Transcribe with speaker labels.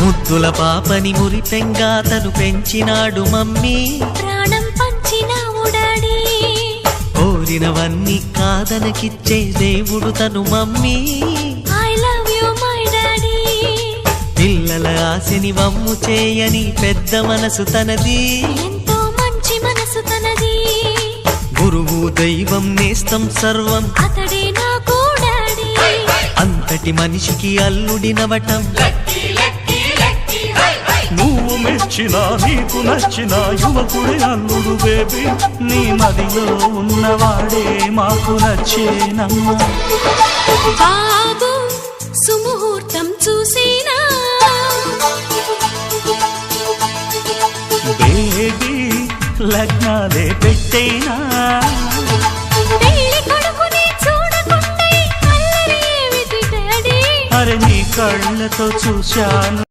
Speaker 1: ముద్దుల పాపని మురిపెంగా తను పెంచినాడు మమ్మీ,
Speaker 2: ప్రాణం పంచినావు డాడీ.
Speaker 1: కోరినవన్నీ కాదనకిచ్చే దేవుడు తను mummy,
Speaker 2: I love you my daddy.
Speaker 1: పిల్లల ఆశని వమ్ము చేయని పెద్ద మనసు తనది,
Speaker 2: ఎంతో మంచి మనసు తనది.
Speaker 1: గురువు దైవం నేస్తం సర్వం
Speaker 2: అతడే నాకు డాడీ.
Speaker 1: అంతటి మనిషికి అల్లుడినవటం,
Speaker 3: నువ్వు మెచ్చినా నీకు నచ్చిన యువకుడే అల్లుడు బేబీ. నీ మదిలో ఉన్నవాడే మాకు నచ్చేనమ్మా.
Speaker 2: బాబు సుముహూర్తం చూసినా,
Speaker 3: బేబీ లగ్నాలే పెట్టేనా.
Speaker 2: పెళ్లి కొడుకుని చూడకుండా అల్లరి ఏమిటి డాడీ.
Speaker 3: అరే నీ కళ్ళతో చూశాను.